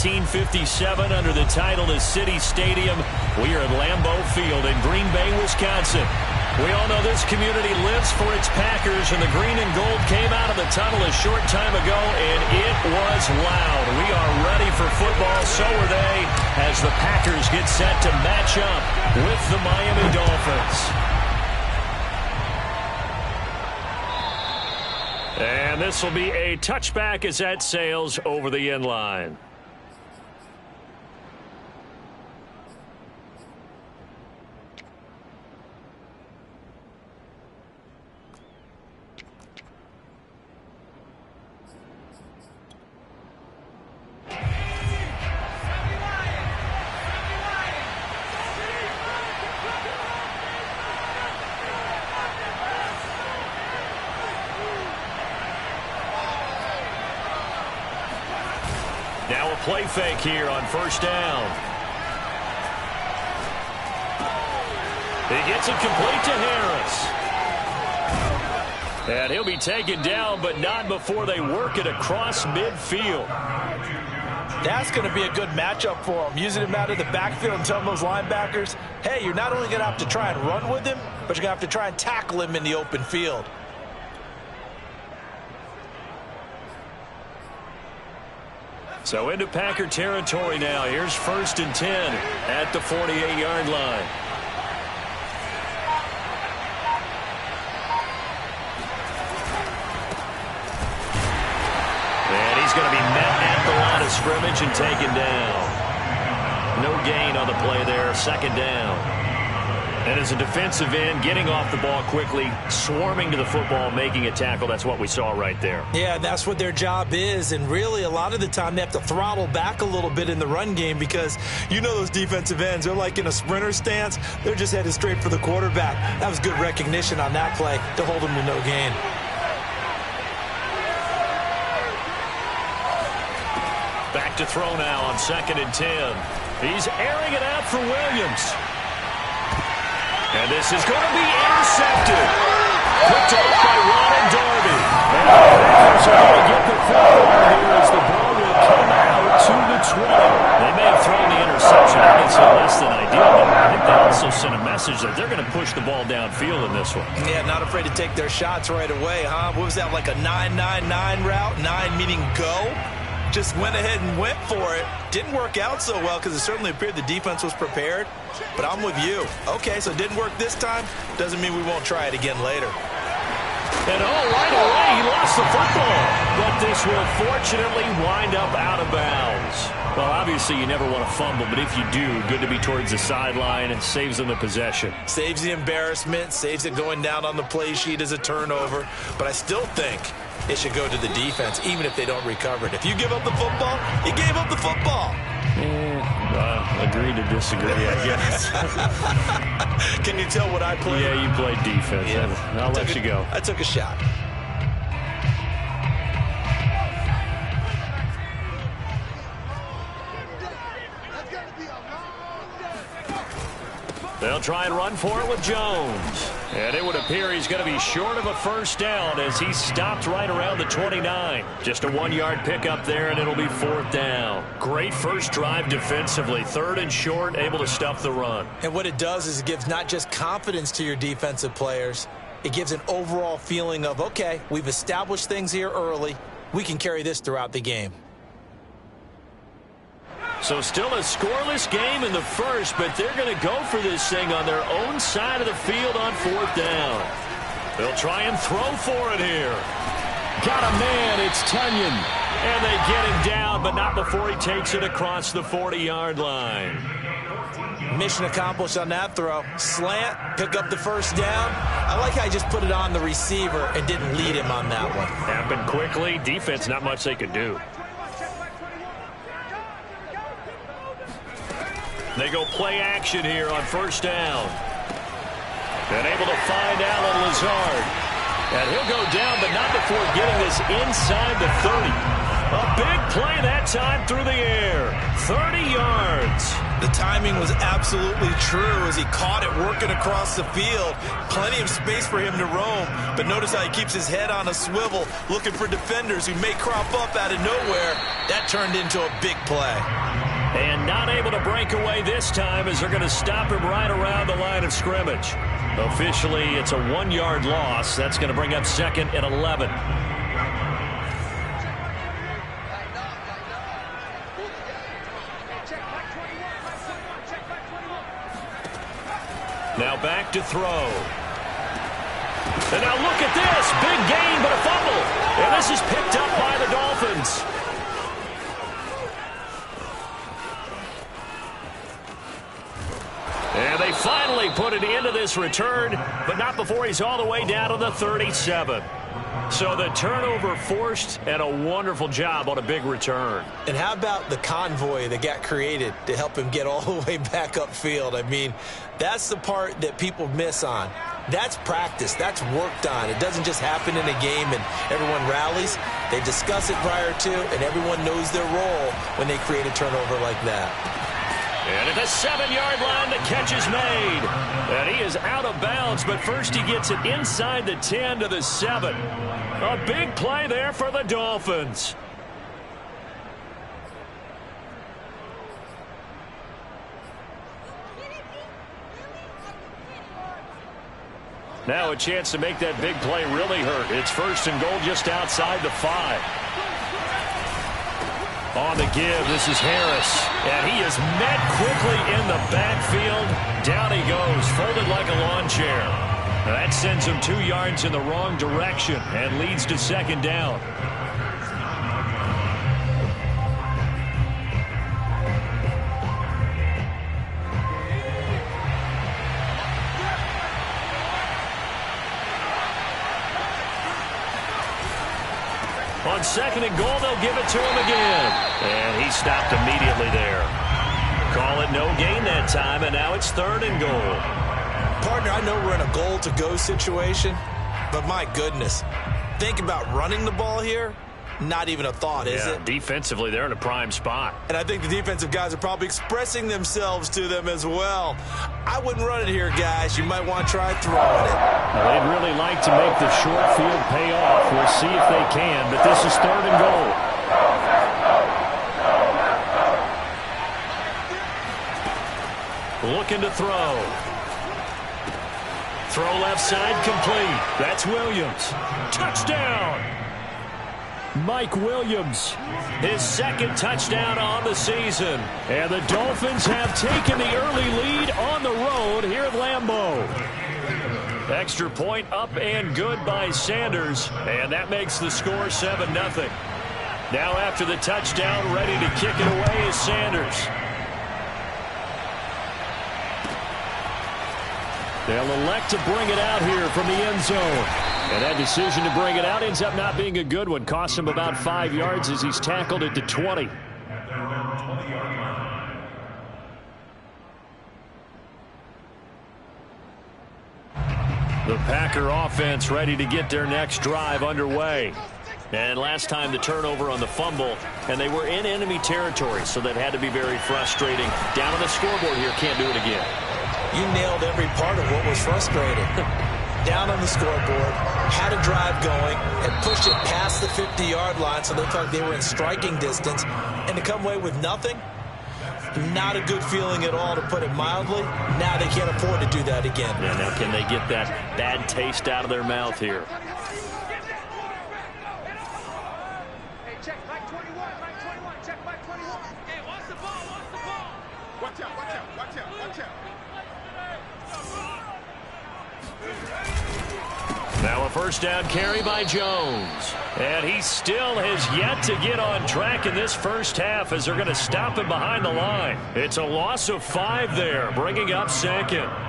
1957 under the title of City Stadium. We are at Lambeau Field in Green Bay, Wisconsin. We all know this community lives for its Packers, and the green and gold came out of the tunnel a short time ago, and it was loud. We are ready for football, so are they, as the Packers get set to match up with the Miami Dolphins. And this will be a touchback as that sails over the end line. Now a play fake here on first down. He gets it complete to Harris. And he'll be taken down, but not before they work it across midfield. That's going to be a good matchup for him. Using him out of the backfield and telling those linebackers, hey, you're not only going to have to try and run with him, but you're going to have to try and tackle him in the open field. So into Packer territory now. Here's 1st and 10 at the 48-yard line. And he's going to be met at the line of scrimmage and taken down. No gain on the play there. 2nd down. And as a defensive end, getting off the ball quickly, swarming to the football, making a tackle, that's what we saw right there. Yeah, that's what their job is. And really, a lot of the time, they have to throttle back a little bit in the run game because you know those defensive ends, they're like in a sprinter stance. They're just headed straight for the quarterback. That was good recognition on that play to hold them to no gain. Back to throw now on 2nd and 10. He's airing it out for Williams. And this is going to be intercepted. Picked off by Ronald Darby. And the Packers are going to get the football here as the ball will come out to the 20. They may have thrown the interception. Obviously less than ideal, but I think they also sent a message that they're going to push the ball downfield in this one. Yeah, not afraid to take their shots right away, huh? What was that, like a 9-9-9 route? 9 meaning go? Just went ahead and went for it. Didn't work out so well because it certainly appeared the defense was prepared. But I'm with you. Okay, so it didn't work this time. Doesn't mean we won't try it again later. And right away, he lost the football. But this will fortunately wind up out of bounds. Well, obviously you never want to fumble, but if you do, good to be towards the sideline. It saves them the possession. Saves the embarrassment, saves it going down on the play sheet as a turnover. But I still think it should go to the defense, even if they don't recover it. If you give up the football, you gave up the football. Agree to disagree, I guess. Can you tell what I played? Yeah, you played defense. Yeah. I'll let you go. I took a shot. They'll try and run for it with Jones. And it would appear he's going to be short of a first down as he stopped right around the 29. Just a 1-yard pickup there, and it'll be 4th down. Great first drive defensively. 3rd and short, able to stuff the run. And what it does is it gives not just confidence to your defensive players, it gives an overall feeling of, okay, we've established things here early. We can carry this throughout the game. So still a scoreless game in the first, but they're going to go for this thing on their own side of the field on 4th down. They'll try and throw for it here. Got a man, it's Tunyon. And they get him down, but not before he takes it across the 40-yard line. Mission accomplished on that throw. Slant, pick up the first down. I like how he just put it on the receiver and didn't lead him on that one. Happened quickly. Defense, not much they could do. They go play action here on first down. And able to find Alan Lazard. And he'll go down, but not before getting this inside the 30. A big play that time through the air. 30 yards. The timing was absolutely true as he caught it working across the field. Plenty of space for him to roam, but notice how he keeps his head on a swivel, looking for defenders who may crop up out of nowhere. That turned into a big play. And not able to break away this time as they're going to stop him right around the line of scrimmage. Officially, it's a 1-yard loss. That's going to bring up 2nd and 11. Now back to throw. And now look at this. Big gain, but a fumble. And this is picked up by the Dolphins. And they finally put it into this return, but not before he's all the way down to the 37. So the turnover forced, and a wonderful job on a big return. And how about the convoy that got created to help him get all the way back upfield? I mean, that's the part that people miss on. That's practice. That's worked on. It doesn't just happen in a game and everyone rallies. They discuss it prior to, and everyone knows their role when they create a turnover like that. And at the 7-yard line, the catch is made. And he is out of bounds, but first he gets it inside the 10 to the 7. A big play there for the Dolphins. Now a chance to make that big play really hurt. It's 1st and goal just outside the 5. On the give, this is Harris. And he is met quickly in the backfield. Down he goes, folded like a lawn chair. That sends him 2 yards in the wrong direction and leads to 2nd down. On 2nd and goal, they'll give it to him again. And he stopped immediately there. Call it no gain that time, and now it's 3rd and goal. Partner, I know we're in a goal-to-go situation, but my goodness, think about running the ball here. Not even a thought, is it? Defensively, they're in a prime spot. And I think the defensive guys are probably expressing themselves to them as well. I wouldn't run it here, guys. You might want to try throwing it. They'd really like to make the short field pay off. We'll see if they can, but this is 3rd and goal. Looking to throw. Throw left side complete. That's Williams. Touchdown! Mike Williams, his 2nd touchdown on the season. And the Dolphins have taken the early lead on the road here at Lambeau. Extra point up and good by Sanders. And that makes the score 7-0. Now after the touchdown, ready to kick it away is Sanders. They'll elect to bring it out here from the end zone. And that decision to bring it out ends up not being a good one. Costs him about 5 yards as he's tackled at the 20. The Packer offense ready to get their next drive underway. And last time the turnover on the fumble, and they were in enemy territory, so that had to be very frustrating. Down on the scoreboard here, can't do it again. You nailed every part of what was frustrating. Down on the scoreboard, had a drive going, and pushed it past the 50-yard line so they thought they were in striking distance, and to come away with nothing, not a good feeling at all, to put it mildly. Now they can't afford to do that again. Yeah, now can they get that bad taste out of their mouth here? Hey, check back 21, back 21, check back 21. Hey, watch the ball, watch the ball. Watch out, watch out, watch out, watch out. Now a 1st down carry by Jones. And he still has yet to get on track in this first half as they're going to stop him behind the line. It's a loss of 5 there, bringing up 2nd.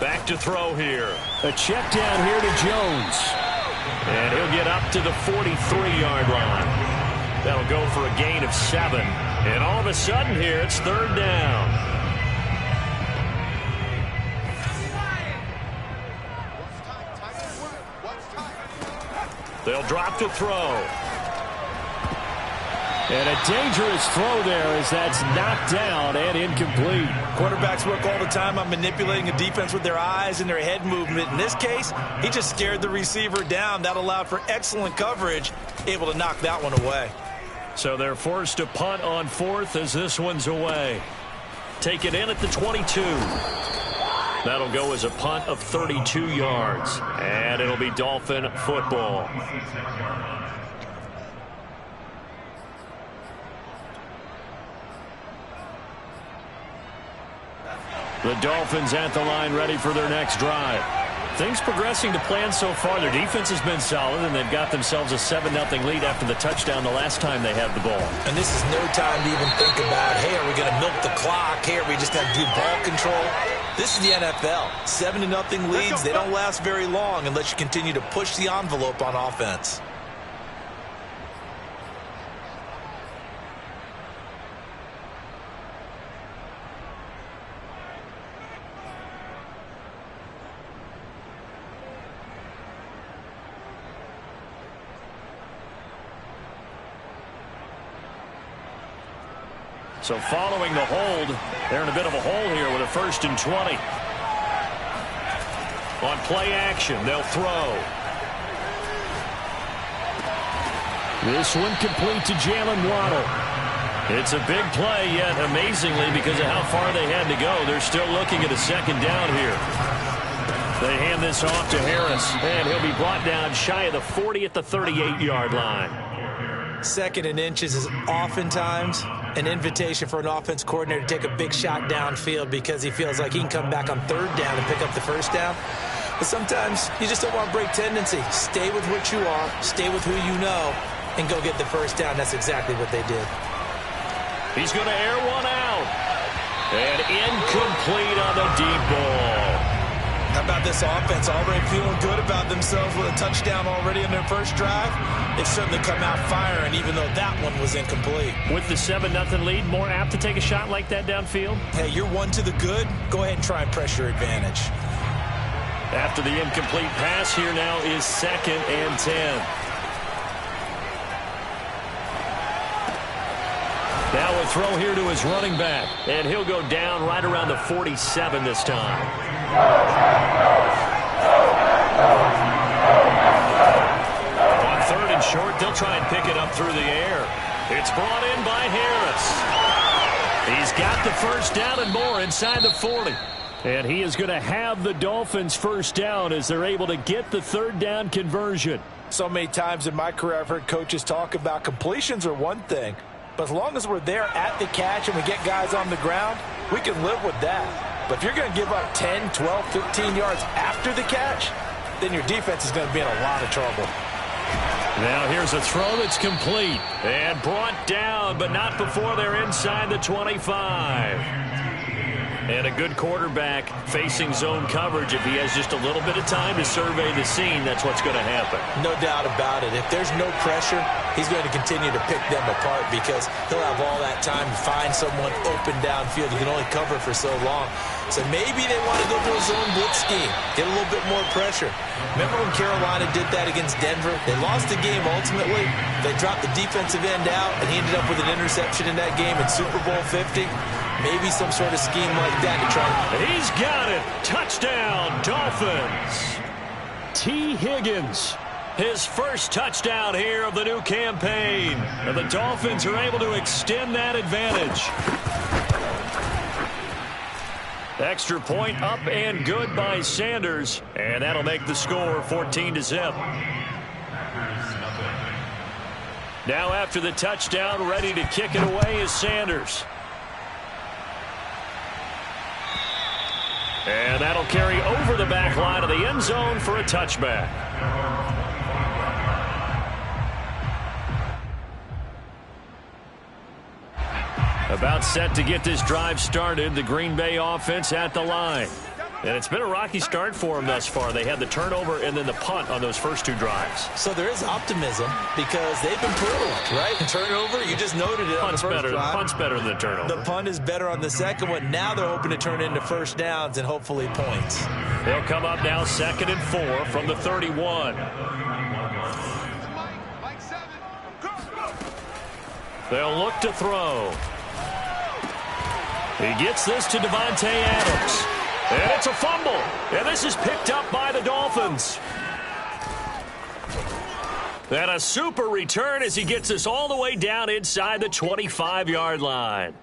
Back to throw here. A check down here to Jones. And he'll get up to the 43-yard line. That'll go for a gain of 7. And all of a sudden here, it's third down. They'll drop to throw. And a dangerous throw there as that's knocked down and incomplete. Quarterbacks work all the time on manipulating a defense with their eyes and their head movement. In this case, he just scared the receiver down. That allowed for excellent coverage, able to knock that one away. So they're forced to punt on 4th as this one's away. Take it in at the 22. That'll go as a punt of 32 yards. And it'll be Dolphin football. The Dolphins at the line ready for their next drive. Things progressing to plan so far. Their defense has been solid, and they've got themselves a 7-0 lead after the touchdown the last time they had the ball. And this is no time to even think about, hey, are we going to milk the clock? Hey, are we just going to do ball control? This is the NFL. 7-0 leads, they don't last very long unless you continue to push the envelope on offense. So following the hold, they're in a bit of a hole here with a 1st and 20. On play action, they'll throw. This one complete to Jalen Waddle. It's a big play, yet amazingly, because of how far they had to go, they're still looking at a 2nd down here. They hand this off to Harris, and he'll be brought down shy of the 40 at the 38-yard line. 2nd and inches is oftentimes an invitation for an offense coordinator to take a big shot downfield because he feels like he can come back on 3rd down and pick up the 1st down. But sometimes you just don't want to break tendency. Stay with what you are, stay with who you know, and go get the 1st down. That's exactly what they did. He's going to air one out. And incomplete on the deep ball. How about this offense? Already feeling good about themselves with a touchdown already in their first drive. They've certainly come out firing, even though that one was incomplete. With the 7-0 lead, more apt to take a shot like that downfield? Hey, you're one to the good. Go ahead and try and press your advantage. After the incomplete pass, here now is 2nd and 10. Now a throw here to his running back, and he'll go down right around the 47 this time. On 3rd and short, they'll try and pick it up through the air. It's brought in by Harris. He's got the 1st down and more inside the 40. And he is going to have the Dolphins' 1st down as they're able to get the 3rd down conversion. So many times in my career I've heard coaches talk about completions are one thing. But as long as we're there at the catch and we get guys on the ground, we can live with that. But if you're going to give up 10, 12, 15 yards after the catch, then your defense is going to be in a lot of trouble. Now here's a throw that's complete and brought down, but not before they're inside the 25. And a good quarterback facing zone coverage. If he has just a little bit of time to survey the scene, that's what's going to happen. No doubt about it. If there's no pressure, he's going to continue to pick them apart because he'll have all that time to find someone open downfield. He can only cover for so long. So maybe they want to go to a zone blitz scheme, get a little bit more pressure. Remember when Carolina did that against Denver? They lost the game ultimately. They dropped the defensive end out, and he ended up with an interception in that game in Super Bowl 50. Maybe some sort of scheme like that to try. He's got it. Touchdown, Dolphins. T. Higgins, his first touchdown here of the new campaign. And the Dolphins are able to extend that advantage. Extra point up and good by Sanders. And that'll make the score 14-0. Now after the touchdown, ready to kick it away is Sanders. And that'll carry over the back line of the end zone for a touchback. About set to get this drive started. The Green Bay offense at the line. And it's been a rocky start for them thus far. They had the turnover and then the punt on those first 2 drives. So there is optimism because they've improved, right? Turnover, you just noted it on the first drive. Punt's better than the turnover. The punt is better on the second one. Now they're hoping to turn into first downs and hopefully points. They'll come up now 2nd and 4 from the 31. They'll look to throw. He gets this to Devontae Adams. And it's a fumble. And this is picked up by the Dolphins. And a super return as he gets us all the way down inside the 25-yard line.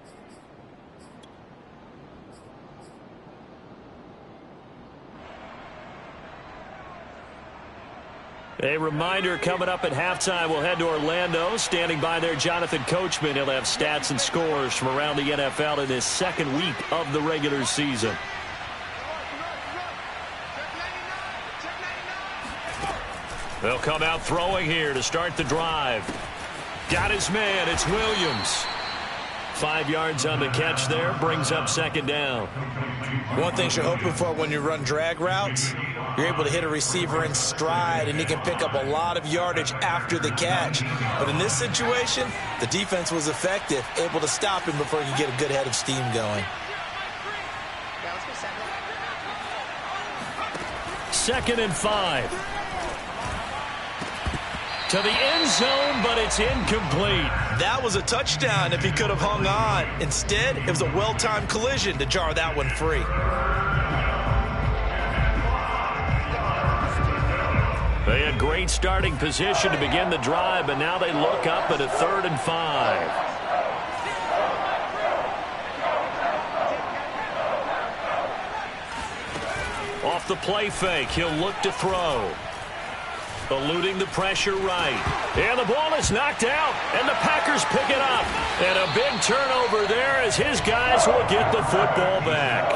A reminder, coming up at halftime, we'll head to Orlando. Standing by there, Jonathan Coachman. He'll have stats and scores from around the NFL in his 2nd week of the regular season. They'll come out throwing here to start the drive. Got his man. It's Williams. 5 yards on the catch there. Brings up 2nd down. One thing you're hoping for when you run drag routes, you're able to hit a receiver in stride, and he can pick up a lot of yardage after the catch. But in this situation, the defense was effective, able to stop him before he could get a good head of steam going. 2nd and 5. To the end zone, but it's incomplete. That was a touchdown if he could have hung on. Instead, it was a well-timed collision to jar that one free. They had great starting position to begin the drive, but now they look up at a 3rd and 5. Off the play fake, he'll look to throw. Eluding the pressure right. And the ball is knocked out, and the Packers pick it up. And a big turnover there as his guys will get the football back.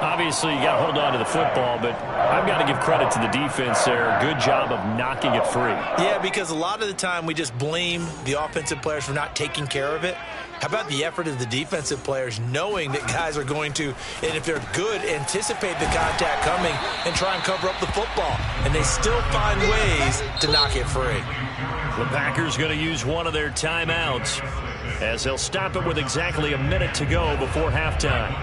Obviously, you got to hold on to the football, but I've got to give credit to the defense there. Good job of knocking it free. Yeah, because a lot of the time we just blame the offensive players for not taking care of it. How about the effort of the defensive players knowing that guys are going to, and if they're good, anticipate the contact coming and try and cover up the football. And they still find ways to knock it free. The Packers going to use one of their timeouts as they'll stop it with exactly a minute to go before halftime.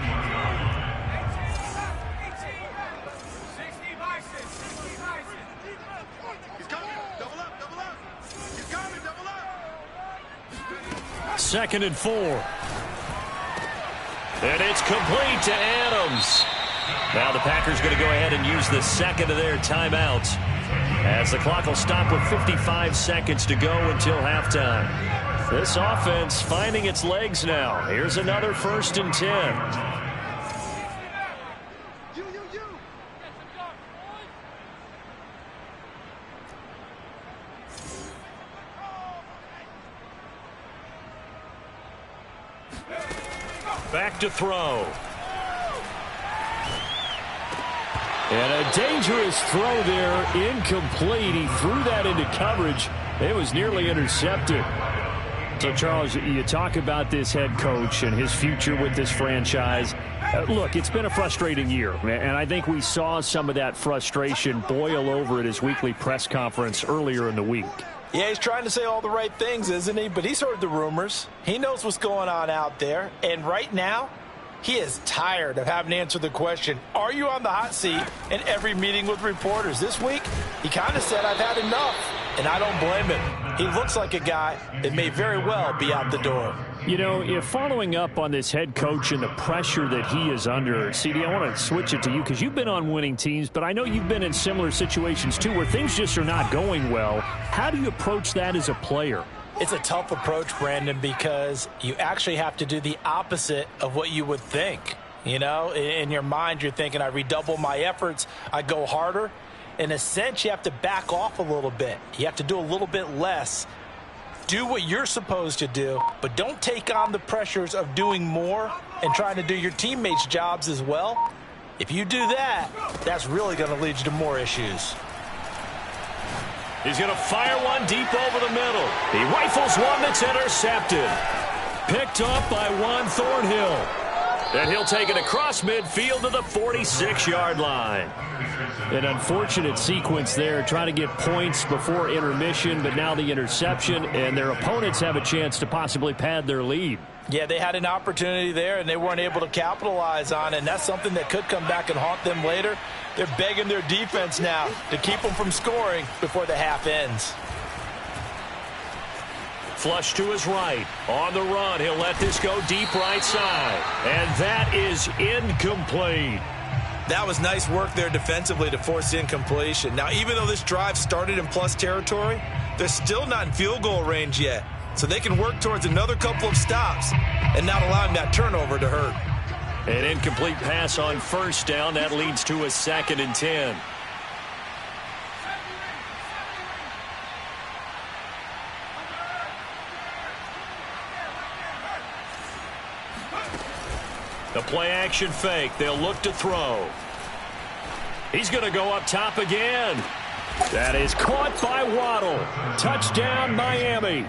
Second and 4. And it's complete to Adams. Now the Packers going to go ahead and use the 2nd of their timeouts as the clock will stop with 55 seconds to go until halftime. This offense finding its legs now. Here's another 1st and 10. Back to throw. And a dangerous throw there, incomplete. He threw that into coverage. It was nearly intercepted. So, Charles, you talk about this head coach and his future with this franchise. Look, it's been a frustrating year, and I think we saw some of that frustration boil over at his weekly press conference earlier in the week. Yeah, he's trying to say all the right things, isn't he? But he's heard the rumors. He knows what's going on out there. And right now, he is tired of having to answer the question, are you on the hot seat in every meeting with reporters? This week, he kind of said, I've had enough. And I don't blame him. He looks like a guy that may very well be out the door. You know, if following up on this head coach and the pressure that he is under, CD, I want to switch it to you because you've been on winning teams, but I know you've been in similar situations too where things just are not going well. How do you approach that as a player? It's a tough approach, Brandon, because you actually have to do the opposite of what you would think. You know, in your mind, you're thinking, I redouble my efforts, I go harder. In a sense, you have to back off a little bit. You have to do a little bit less. Do what you're supposed to do, but don't take on the pressures of doing more and trying to do your teammates' jobs as well. If you do that, that's really going to lead you to more issues. He's going to fire one deep over the middle. He rifles one that's intercepted. Picked off by Juan Thornhill. And he'll take it across midfield to the 46-yard line. An unfortunate sequence there, trying to get points before intermission, but now the interception, and their opponents have a chance to possibly pad their lead. Yeah, they had an opportunity there, and they weren't able to capitalize on it, and that's something that could come back and haunt them later. They're begging their defense now to keep them from scoring before the half ends. Flush to his right. On the run, he'll let this go deep right side. And that is incomplete. That was nice work there defensively to force incompletion. Now, even though this drive started in plus territory, they're still not in field goal range yet. So they can work towards another couple of stops and not allowing that turnover to hurt. An incomplete pass on first down. That leads to a 2nd and 10. The play-action fake. They'll look to throw. He's going to go up top again. That is caught by Waddle. Touchdown, Miami.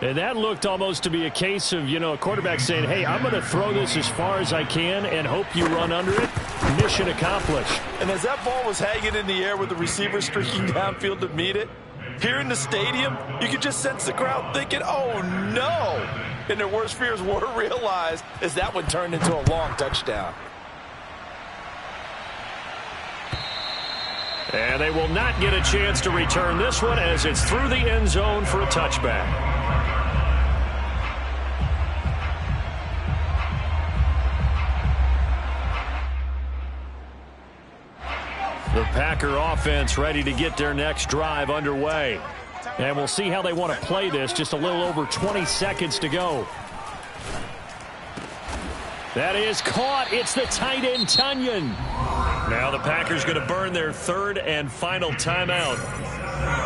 And that looked almost to be a case of, a quarterback saying, hey, I'm going to throw this as far as I can and hope you run under it. Mission accomplished. And as that ball was hanging in the air with the receiver streaking downfield to meet it, here in the stadium, you could just sense the crowd thinking, oh, no. And their worst fears were realized as that one turned into a long touchdown. And they will not get a chance to return this one as it's through the end zone for a touchback. The Packer offense ready to get their next drive underway. And we'll see how they want to play this. Just a little over 20 seconds to go. That is caught. It's the tight end, Tunyon. Now the Packers going to burn their 3rd and final timeout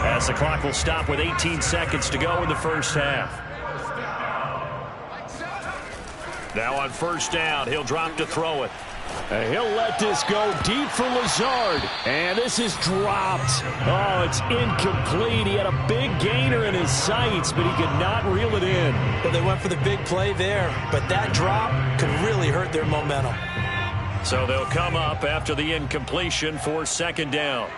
as the clock will stop with 18 seconds to go in the first half. Now on first down, he'll drop to throw it. He'll let this go deep for Lazard. And this is dropped. Oh, it's incomplete. He had a big gainer in his sights, but he could not reel it in. Well, they went for the big play there, but that drop could really hurt their momentum. So they'll come up after the incompletion for 2nd down.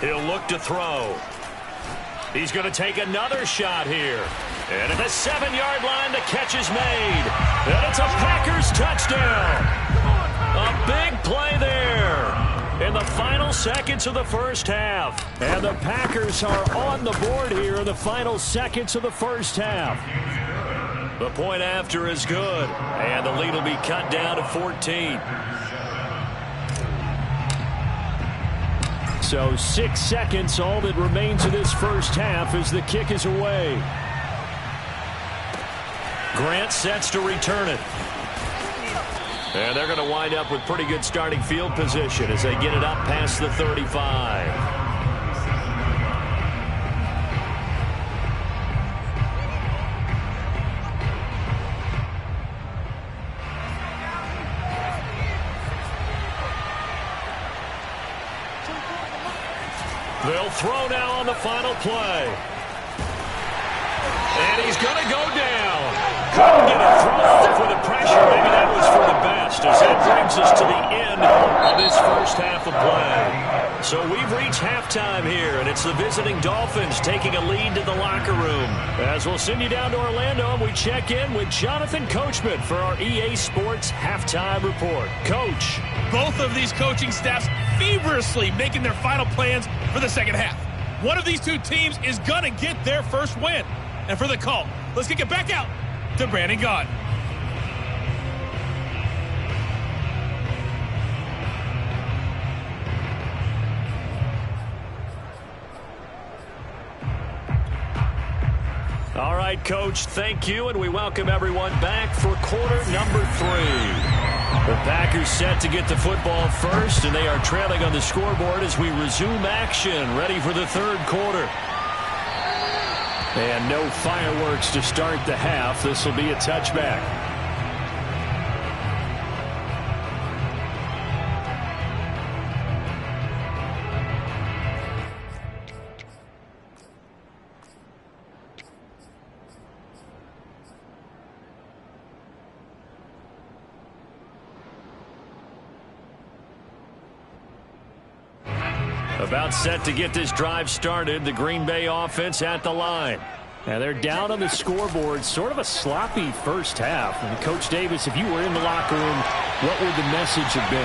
He'll look to throw. He's going to take another shot here. And at the 7-yard line, the catch is made. And it's a Packers touchdown. A big play there in the final seconds of the first half. And the Packers are on the board here in the final seconds of the first half. The point after is good. And the lead will be cut down to 14. So 6 seconds, all that remains of this first half as the kick is away. Grant sets to return it. And they're going to wind up with pretty good starting field position as they get it up past the 35. They'll throw now on the final play. And he's going to go down. Couldn't get a throw off with the pressure. Maybe that was for the best as that brings us to the end of this first half of play. So we've reached halftime here, and it's the visiting Dolphins taking a lead to the locker room. As we'll send you down to Orlando, and we check in with Jonathan Coachman for our EA Sports Halftime Report. Coach. Both of these coaching staffs feverishly making their final plans for the second half. One of these two teams is going to get their first win. And for the call, let's kick it back out to Brandon Gaudin. All right, Coach, thank you, and we welcome everyone back for quarter number 3. The Packers set to get the football first, and they are trailing on the scoreboard as we resume action, ready for the third quarter. And no fireworks to start the half. This will be a touchback. About set to get this drive started. The Green Bay offense at the line. And they're down on the scoreboard. Sort of a sloppy first half. And Coach Davis, if you were in the locker room, what would the message have been?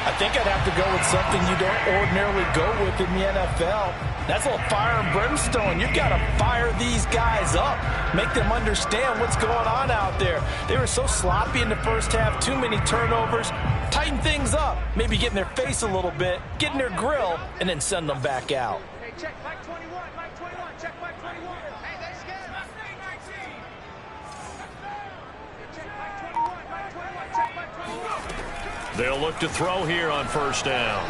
I think I'd have to go with something you don't ordinarily go with in the NFL. That's a little fire and brimstone. You've got to fire these guys up. Make them understand what's going on out there. They were so sloppy in the first half. Too many turnovers. Tighten things up. Maybe get in their face a little bit. Get in their grill. And then send them back out. Hey, check Mike 21, Mike 21, check Mike 21. Hey, they scared. Check Mike 21, Mike 21, check Mike 21. They'll look to throw here on first down.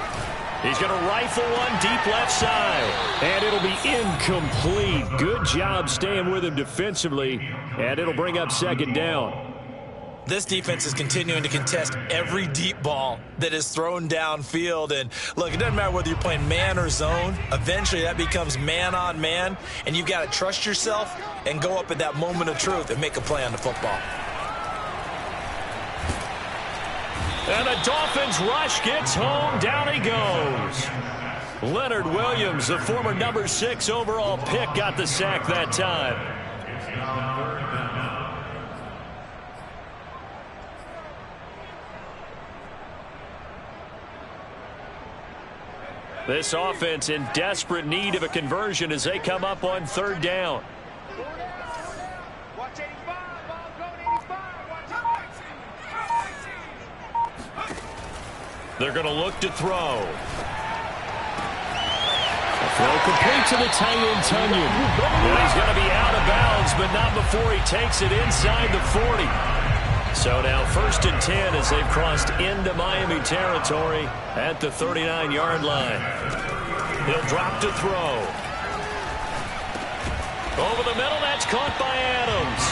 He's going to rifle one deep left side. And it'll be incomplete. Good job staying with him defensively. And it'll bring up second down. This defense is continuing to contest every deep ball that is thrown downfield. And, look, it doesn't matter whether you're playing man or zone. Eventually, that becomes man on man. And you've got to trust yourself and go up at that moment of truth and make a play on the football. And the Dolphins rush gets home. Down he goes. Leonard Williams, the former number 6 overall pick, got the sack that time. This offense in desperate need of a conversion as they come up on third down. Watch 85, ball going 85, watch 85. They're going to look to throw. Throw complete to the tight end, Tunyon. And he's going to be out of bounds, but not before he takes it inside the 40. So now 1st and 10 as they've crossed into Miami territory at the 39-yard line. He'll drop to throw. Over the middle, that's caught by Adams.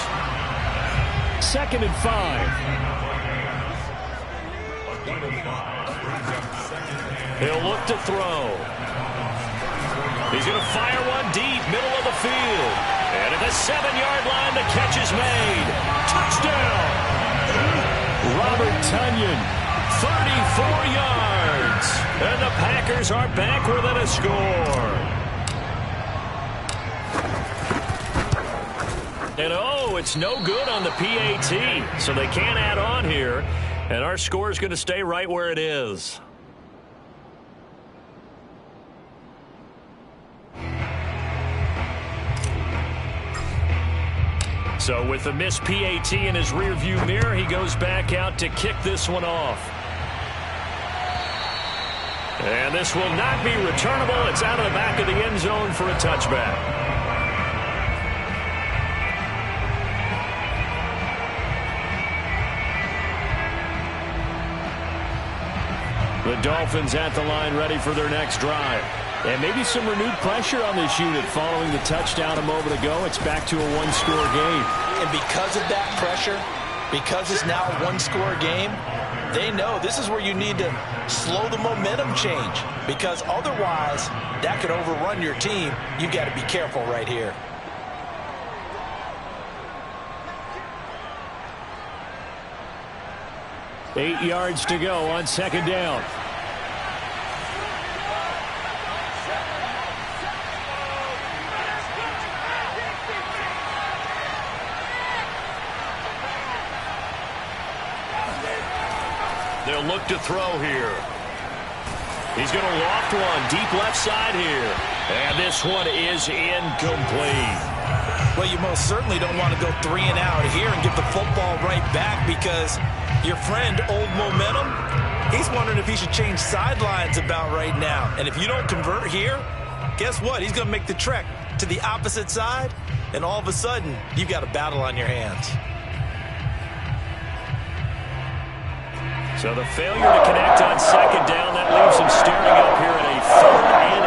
2nd and 5. He'll look to throw. He's going to fire one deep, middle of the field. And at the 7-yard line, the catch is made. Touchdown! Robert Tunyon. 34 yards. And the Packers are back within a score. And oh, it's no good on the PAT. So they can't add on here. And our score is going to stay right where it is. So with the missed PAT in his rearview mirror, he goes back out to kick this one off. And this will not be returnable. It's out of the back of the end zone for a touchback. The Dolphins at the line ready for their next drive. And maybe some renewed pressure on this unit following the touchdown a moment ago. It's back to a one-score game. And because of that pressure, because it's now a one-score game, they know this is where you need to slow the momentum change. Because otherwise, that could overrun your team. You've got to be careful right here. Eight yards to go on second down. They'll look to throw here. He's going to loft one deep left side here. And this one is incomplete. Well, you most certainly don't want to go 3 and out here and give the football right back because your friend, Old Momentum, he's wondering if he should change sidelines about right now. And if you don't convert here, guess what? He's going to make the trek to the opposite side, and all of a sudden, you've got a battle on your hands. So the failure to connect on second down, that leaves him staring up here at a 3rd and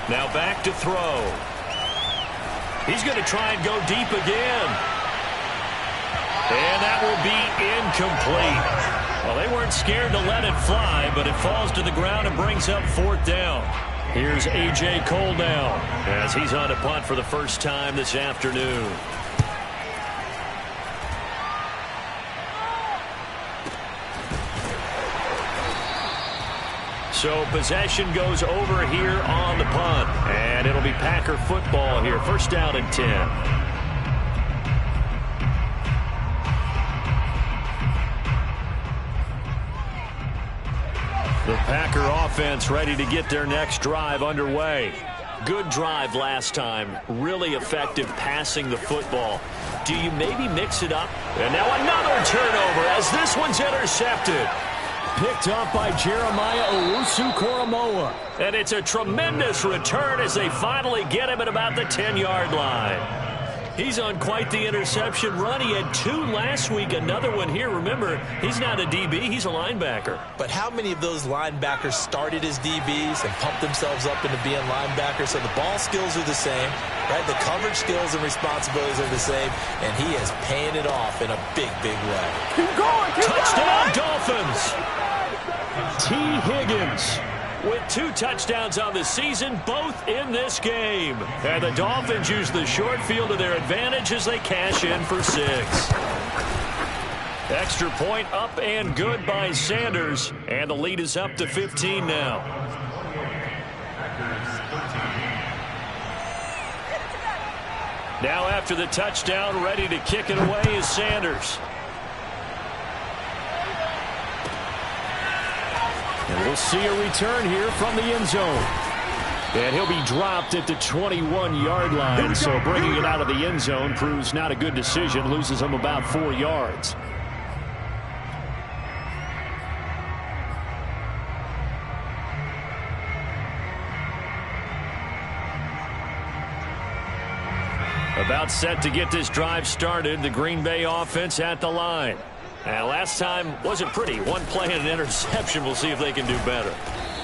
8. Now back to throw. He's going to try and go deep again. And that will be incomplete. Well, they weren't scared to let it fly, but it falls to the ground and brings up 4th down. Here's A.J. Cole now as he's on to punt for the first time this afternoon. So possession goes over here on the punt, and it'll be Packer football here. First down and 10. The Packer offense ready to get their next drive underway. Good drive last time. Really effective passing the football. Do you maybe mix it up? And now another turnover as this one's intercepted. Picked up by Jeremiah Owusu-Koramoah. And it's a tremendous return as they finally get him at about the 10-yard line. He's on quite the interception run. He had 2 last week, another one here. Remember, he's not a DB, he's a linebacker. But how many of those linebackers started as DBs and pumped themselves up into being linebackers? So the ball skills are the same, right? The coverage skills and responsibilities are the same, and he is paying it off in a big, big way. Keep going, Touchdown, Dolphins! T. Higgins with 2 touchdowns on the season, both in this game. And the Dolphins use the short field to their advantage as they cash in for 6. Extra point up and good by Sanders. And the lead is up to 15 now. Now after the touchdown, ready to kick it away is Sanders. And we'll see a return here from the end zone. And he'll be dropped at the 21-yard line. So bringing it out of the end zone proves not a good decision. Loses him about 4 yards. About set to get this drive started. The Green Bay offense at the line. And last time wasn't pretty. 1 play and an interception. We'll see if they can do better.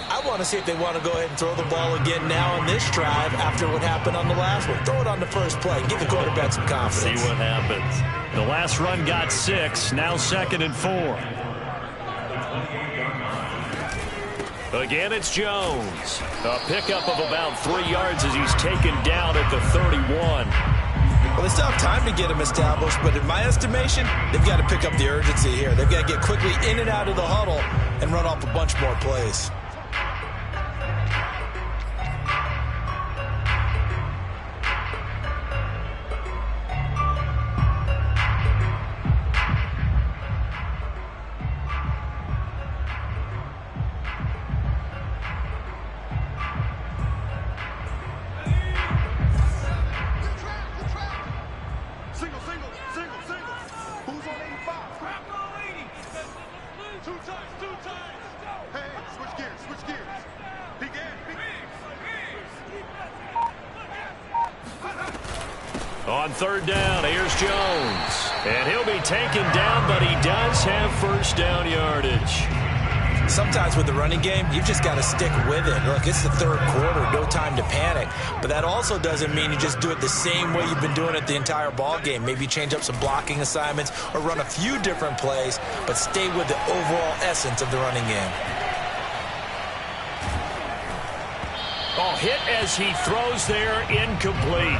I want to see if they want to go ahead and throw the ball again now on this drive after what happened on the last one. Throw it on the first play. Give the quarterback some confidence. See what happens. The last run got 6. Now 2nd and 4. Again, it's Jones. A pickup of about 3 yards as he's taken down at the 31. Well, they still have time to get him established, but in my estimation, they've got to pick up the urgency here. They've got to get quickly in and out of the huddle and run off a bunch more plays. On 3rd down, here's Jones. And he'll be taken down, but he does have first down yardage. Sometimes with the running game, you've just got to stick with it. Look, it's the 3rd quarter, no time to panic. But that also doesn't mean you just do it the same way you've been doing it the entire ball game. Maybe change up some blocking assignments or run a few different plays, but stay with the overall essence of the running game. Oh, hit as he throws there, incomplete.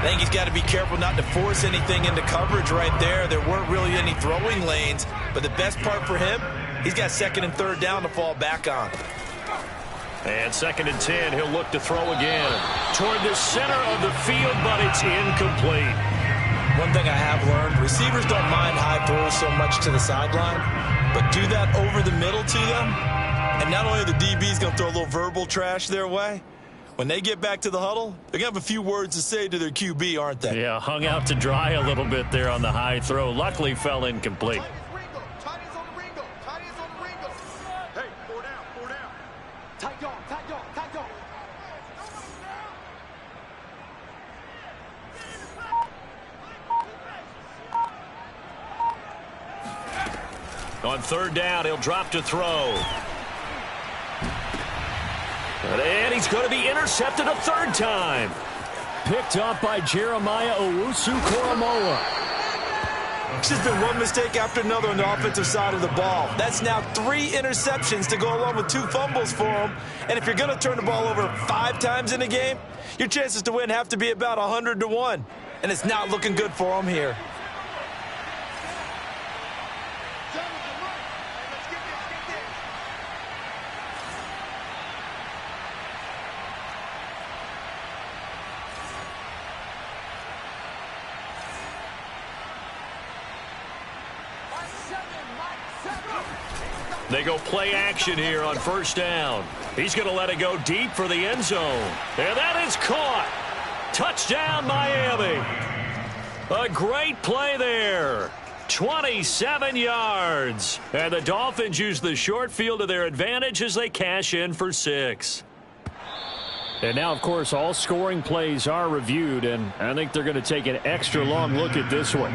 I think he's got to be careful not to force anything into coverage right there. There weren't really any throwing lanes, but the best part for him, he's got 2nd and 3rd down to fall back on. And 2nd and 10, he'll look to throw again. Toward the center of the field, but it's incomplete. One thing I have learned, receivers don't mind high throws so much to the sideline, but do that over the middle to them, and not only are the DBs going to throw a little verbal trash their way, when they get back to the huddle, they're going to have a few words to say to their QB, aren't they? Yeah, hung out to dry a little bit there on the high throw. Luckily fell incomplete. Hey, 4 down, 4 down. Tight dog, tight dog, tight dog. On 3rd down, he'll drop to throw. And he's going to be intercepted a 3rd time. Picked up by Jeremiah Owusu-Koramoah. It's just been one mistake after another on the offensive side of the ball. That's now 3 interceptions to go along with 2 fumbles for him. And if you're going to turn the ball over 5 times in a game, your chances to win have to be about 100-1. And it's not looking good for him here. They go play action here on first down. He's going to let it go deep for the end zone. And that is caught. Touchdown, Miami. A great play there. 27 yards. And the Dolphins use the short field to their advantage as they cash in for 6. And now, of course, all scoring plays are reviewed, and I think they're going to take an extra long look at this one.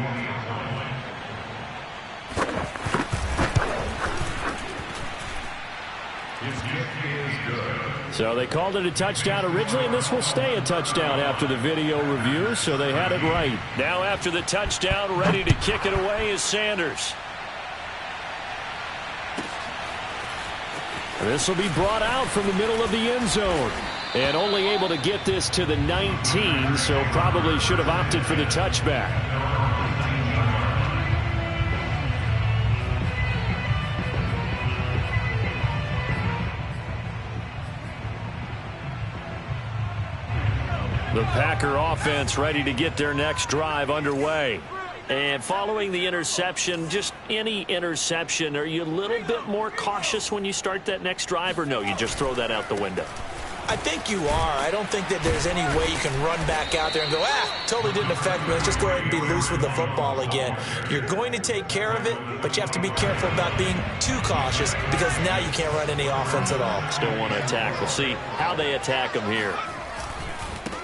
So they called it a touchdown originally, and this will stay a touchdown after the video review, so they had it right. Now after the touchdown, ready to kick it away is Sanders. This will be brought out from the middle of the end zone. And only able to get this to the 19, so probably should have opted for the touchback. The Packer offense ready to get their next drive underway. And following the interception, just any interception, are you a little bit more cautious when you start that next drive, or no, you just throw that out the window? I think you are. I don't think that there's any way you can run back out there and go, totally didn't affect me. Let's just go ahead and be loose with the football again. You're going to take care of it, but you have to be careful about being too cautious because now you can't run any offense at all. Still want to attack. We'll see how they attack him here.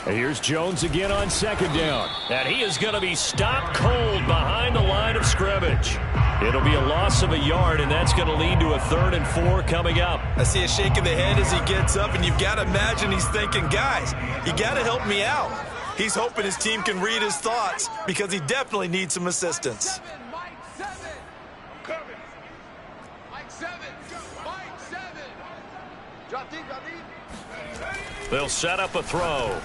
And here's Jones again on second down. And he is going to be stopped cold behind the line of scrimmage. It'll be a loss of a yard, and that's going to lead to a 3rd and 4 coming up. I see a shake of the head as he gets up, and you've got to imagine he's thinking, guys, you got to help me out. He's hoping his team can read his thoughts because he definitely needs some assistance. They'll set up a throw.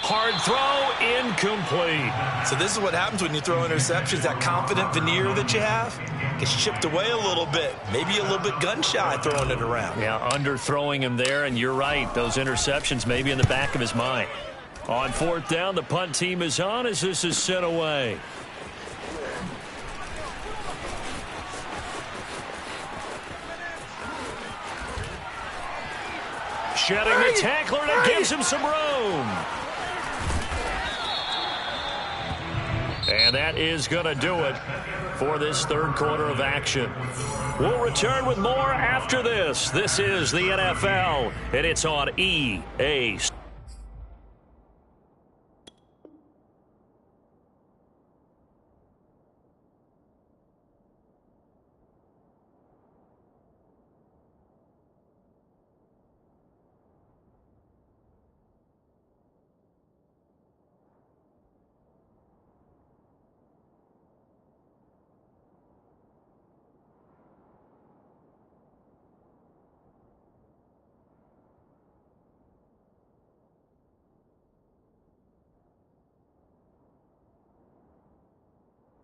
Hard throw, incomplete. So this is what happens when you throw interceptions. That confident veneer that you have gets chipped away a little bit. Maybe a little bit gun-shy throwing it around. Yeah, underthrowing him there, and you're right. Those interceptions maybe in the back of his mind. On 4th down, the punt team is on as this is sent away. Shedding the tackler, and it gives him some room. And that is going to do it for this 3rd quarter of action. We'll return with more after this. This is the NFL, and it's on EA.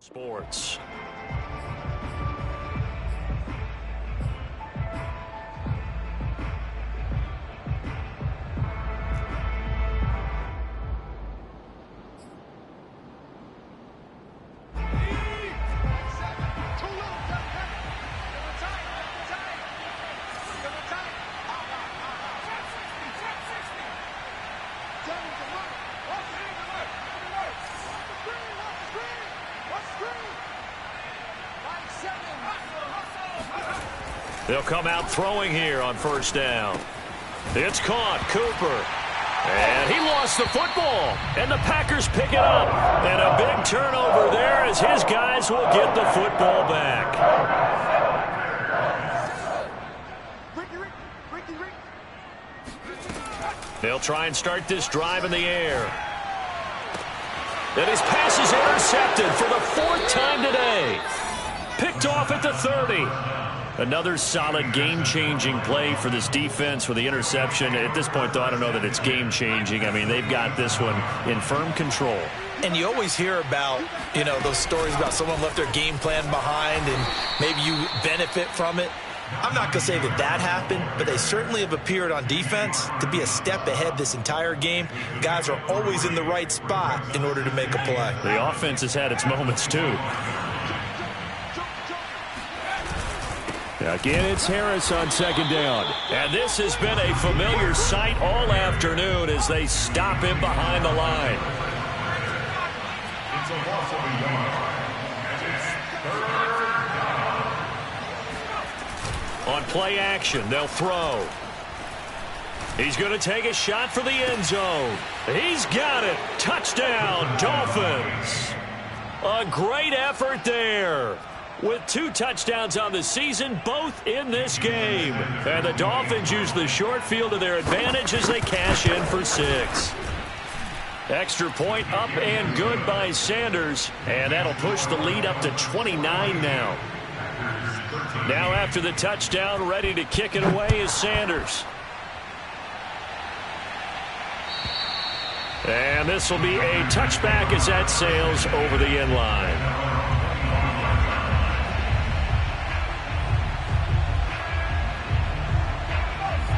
Sports. They'll come out throwing here on first down. It's caught. Cooper. And he lost the football. And the Packers pick it up. And a big turnover there as his guys will get the football back. They'll try and start this drive in the air. And his pass is intercepted for the 4th time today. Picked off at the 30. Another solid game-changing play for this defense with the interception. At this point, though, I don't know that it's game-changing. I mean, they've got this one in firm control. And you always hear about, those stories about someone left their game plan behind and maybe you benefit from it. I'm not going to say that happened, but they certainly have appeared on defense to be a step ahead this entire game. Guys are always in the right spot in order to make a play. The offense has had its moments, too. Again, it's Harris on 2nd down. And this has been a familiar sight all afternoon as they stop him behind the line. It's a loss of a yard. And it's 3rd down. On play action, they'll throw. He's going to take a shot for the end zone. He's got it. Touchdown, Dolphins. A great effort there. With 2 touchdowns on the season, both in this game. And the Dolphins use the short field to their advantage as they cash in for 6. Extra point up and good by Sanders. And that'll push the lead up to 29 now. Now after the touchdown, ready to kick it away is Sanders. And this will be a touchback as that sails over the end line.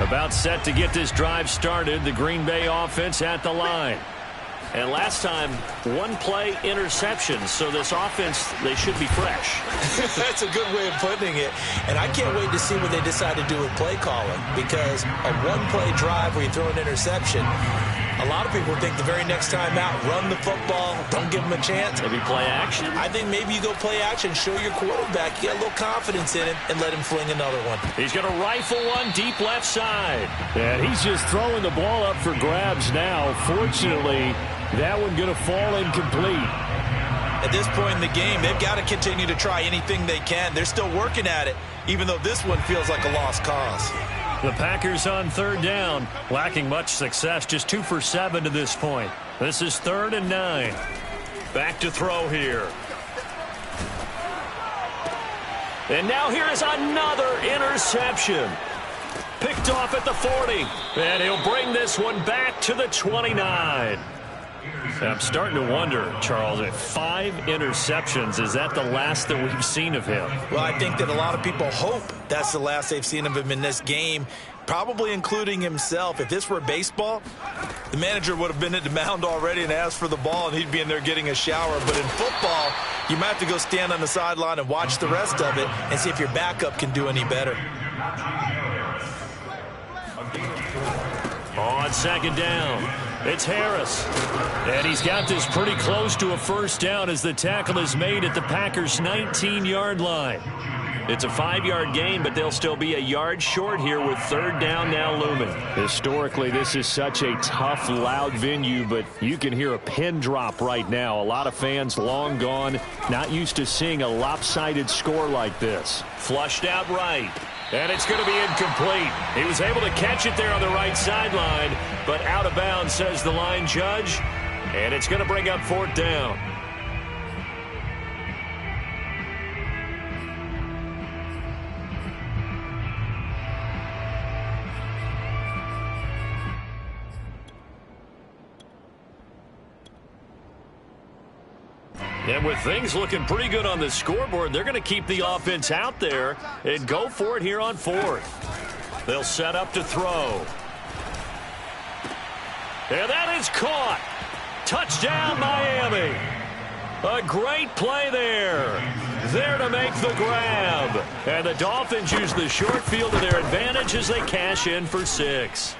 About set to get this drive started, the Green Bay offense at the line. And last time, 1 play interception, so this offense, they should be fresh. That's a good way of putting it. And I can't wait to see what they decide to do with play calling, because a 1-play drive where you throw an interception, a lot of people think the very next time out, run the football, don't give them a chance. Maybe play action? I think maybe you go play action, show your quarterback, get a little confidence in him, and let him fling another one. He's going to rifle one deep left side. And he's just throwing the ball up for grabs now. Fortunately, that one going to fall incomplete. At this point in the game, they've got to continue to try anything they can. They're still working at it, even though this one feels like a lost cause. The Packers on 3rd down, lacking much success, just 2 for 7 to this point. This is 3rd and 9. Back to throw here. And now here is another interception. Picked off at the 40. And he'll bring this one back to the 29. I'm starting to wonder, Charles, if 5 interceptions, is that the last that we've seen of him? Well, I think that a lot of people hope that's the last they've seen of him in this game, probably including himself. If this were baseball, the manager would have been at the mound already and asked for the ball, and he'd be in there getting a shower. But in football, you might have to go stand on the sideline and watch the rest of it and see if your backup can do any better. On 2nd down, it's Harris. And he's got this pretty close to a 1st down as the tackle is made at the Packers' 19-yard line. It's a 5-yard gain, but they'll still be a yard short here with 3rd down now looming. Historically, this is such a tough, loud venue, but you can hear a pin drop right now. A lot of fans long gone, not used to seeing a lopsided score like this. Flushed out right. And it's going to be incomplete. He was able to catch it there on the right sideline, but out of bounds, says the line judge. And it's going to bring up 4th down. And with things looking pretty good on the scoreboard, they're going to keep the offense out there and go for it here on 4th. They'll set up to throw. And that is caught. Touchdown, Miami. A great play there. There to make the grab. And the Dolphins use the short field to their advantage as they cash in for 6.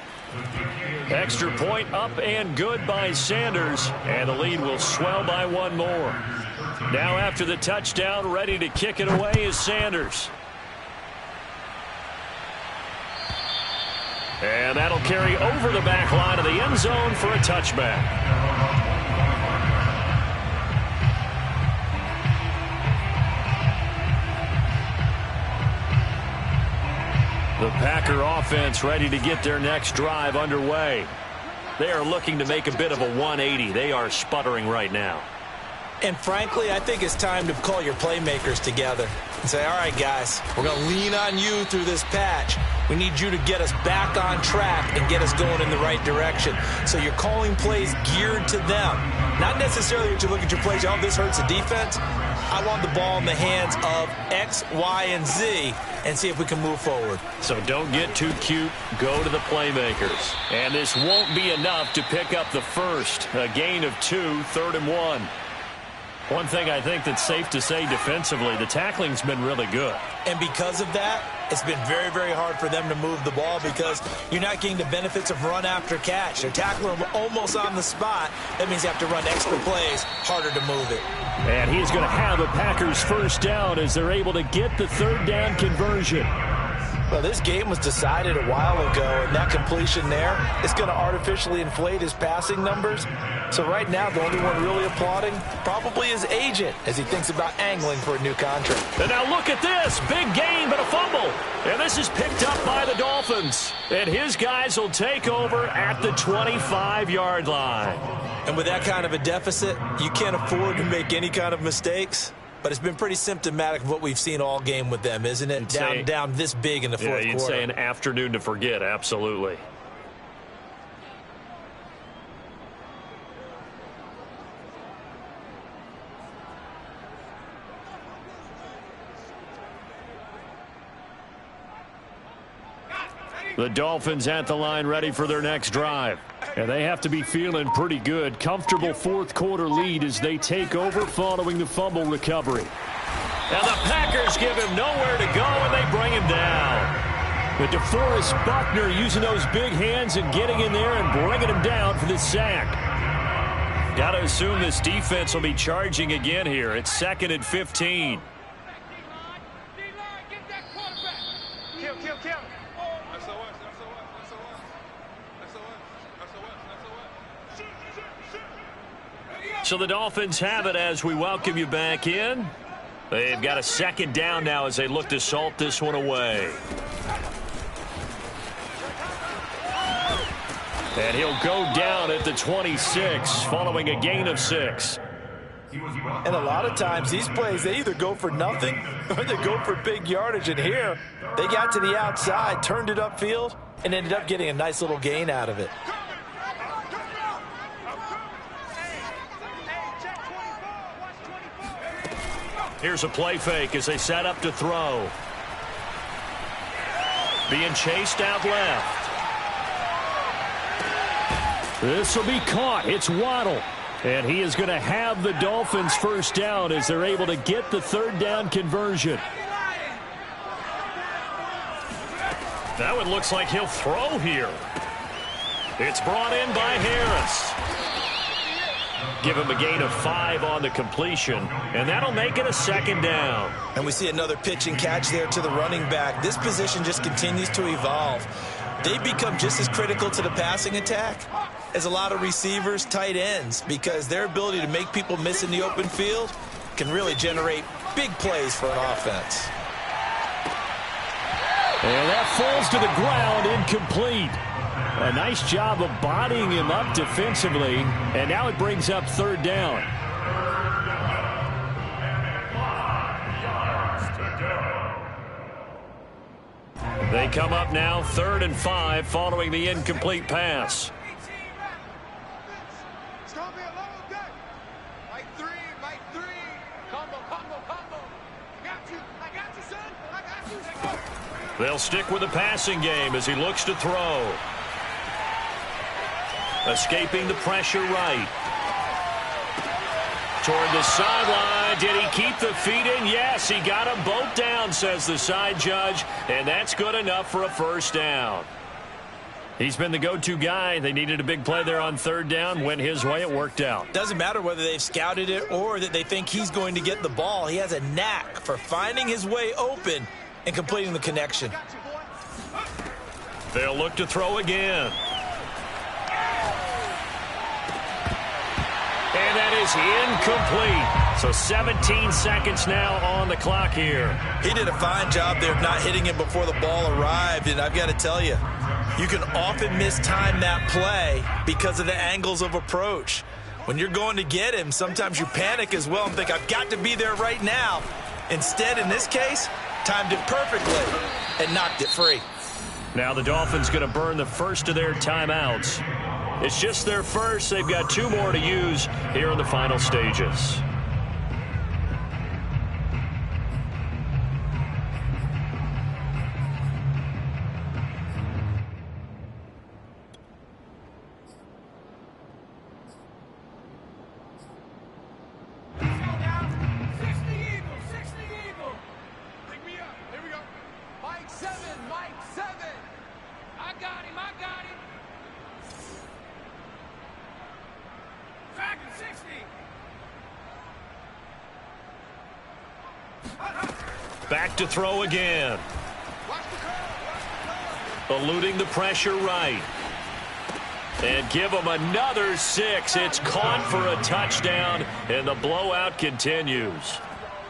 Extra point up and good by Sanders. And the lead will swell by 1 more. Now after the touchdown, ready to kick it away is Sanders. And that'll carry over the back line of the end zone for a touchback. The Packer offense ready to get their next drive underway. They are looking to make a bit of a 180. They are sputtering right now. And frankly, I think it's time to call your playmakers together and say, all right, guys, we're going to lean on you through this patch. We need you to get us back on track and get us going in the right direction. So you're calling plays geared to them. Not necessarily that you look at your plays, oh, this hurts the defense. I want the ball in the hands of X, Y, and Z and see if we can move forward. So don't get too cute. Go to the playmakers. And this won't be enough to pick up the first. A gain of 2, 3rd and 1. One thing I think that's safe to say defensively, the tackling's been really good. And because of that, it's been very, very hard for them to move the ball because you're not getting the benefits of run after catch. They're tackling them almost on the spot. That means you have to run extra plays, harder to move it. And he's going to have a Packers first down as they're able to get the 3rd down conversion. Well, this game was decided a while ago, and that completion there is going to artificially inflate his passing numbers. So right now, the only one really applauding probably his agent as he thinks about angling for a new contract. And now look at this. Big gain, but a fumble. And this is picked up by the Dolphins. And his guys will take over at the 25-yard line. And with that kind of a deficit, you can't afford to make any kind of mistakes. But it's been pretty symptomatic of what we've seen all game with them, isn't it? Down this big in the fourth quarter. Yeah, you'd say an afternoon to forget, absolutely. The Dolphins at the line ready for their next drive. And they have to be feeling pretty good. Comfortable fourth quarter lead as they take over following the fumble recovery. And the Packers give him nowhere to go, and they bring him down. But DeForest Buckner using those big hands and getting in there and bringing him down for the sack. Got to assume this defense will be charging again here. It's 2nd and 15. So the Dolphins have it as we welcome you back in. They've got a 2nd down now as they look to salt this one away. And he'll go down at the 26 following a gain of 6. And a lot of times these plays, they either go for nothing or they go for big yardage. And here, they got to the outside, turned it upfield, and ended up getting a nice little gain out of it. Here's a play fake as they set up to throw. Being chased out left. This will be caught. It's Waddle. And he is going to have the Dolphins first down as they're able to get the 3rd down conversion. That one looks like he'll throw here. It's brought in by Harris. Give him a gain of 5 on the completion, and that'll make it a 2nd down. And we see another pitch and catch there to the running back. This position just continues to evolve. They become just as critical to the passing attack as a lot of receivers, tight ends, because their ability to make people miss in the open field can really generate big plays for an offense. And that falls to the ground, incomplete. A nice job of bodying him up defensively, and now it brings up 3rd down. They come up now 3rd and 5 following the incomplete pass. It's going to be a long day. Mike 3, Mike 3. Combo. I got you, son. I got you. They'll stick with the passing game as he looks to throw. Escaping the pressure right. Toward the sideline. Did he keep the feet in? Yes, he got them both down, says the side judge. And that's good enough for a first down. He's been the go-to guy. They needed a big play there on 3rd down. Went his way. It worked out. Doesn't matter whether they've scouted it or that they think he's going to get the ball. He has a knack for finding his way open and completing the connection. They'll look to throw again. And that is incomplete. So 17 seconds now on the clock here. He did a fine job there of not hitting him before the ball arrived. And I've got to tell you, You can often mistime that play because of the angles of approach. When you're going to get him, sometimes you panic as well and think, I've got to be there right now. Instead, in this case, timed it perfectly and knocked it free. Now the Dolphins going to burn the first of their timeouts. It's just their first. They've got 2 more to use here in the final stages. Back to throw again. Eluding the pressure right. And give them another 6. It's caught for a touchdown, and the blowout continues.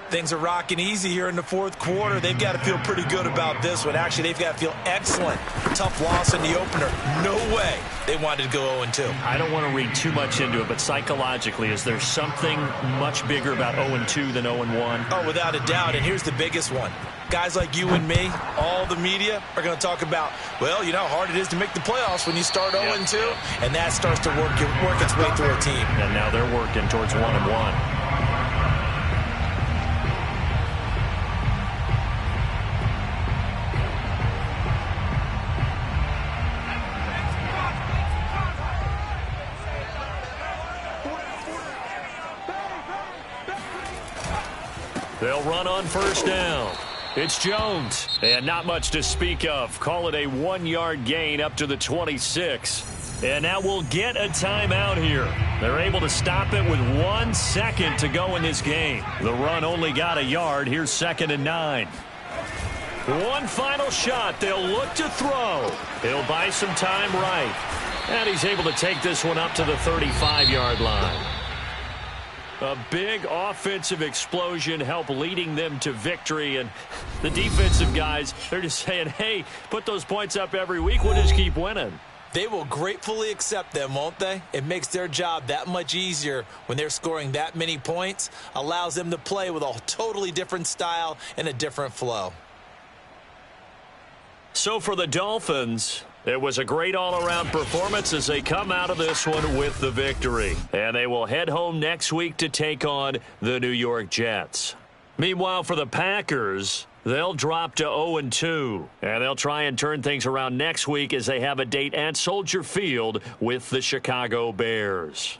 Things are rocking easy here in the fourth quarter. They've got to feel pretty good about this one. Actually, they've got to feel excellent. Tough loss in the opener. No way they wanted to go 0-2. I don't want to read too much into it, but psychologically, is there something much bigger about 0-2 than 0-1? Oh, without a doubt, and here's the biggest one. Guys like you and me, all the media, are going to talk about, well, you know how hard it is to make the playoffs when you start 0-2, and that starts to work its way through a team. And now they're working towards 1-1. They'll run on first down. It's Jones. And not much to speak of. Call it a 1-yard gain up to the 26. And now we'll get a timeout here. They're able to stop it with 1 second to go in this game. The run only got a yard. Here's 2nd and 9. One final shot. They'll look to throw. He'll buy some time right. And he's able to take this one up to the 35-yard line. A big offensive explosion helped leading them to victory. And the defensive guys, they're just saying, hey, put those points up every week. We'll just keep winning. They will gratefully accept them, won't they? It makes their job that much easier when they're scoring that many points. Allows them to play with a totally different style and a different flow. So for the Dolphins, it was a great all-around performance as they come out of this one with the victory. And they will head home next week to take on the New York Jets. Meanwhile, for the Packers, they'll drop to 0-2. And they'll try and turn things around next week as they have a date at Soldier Field with the Chicago Bears.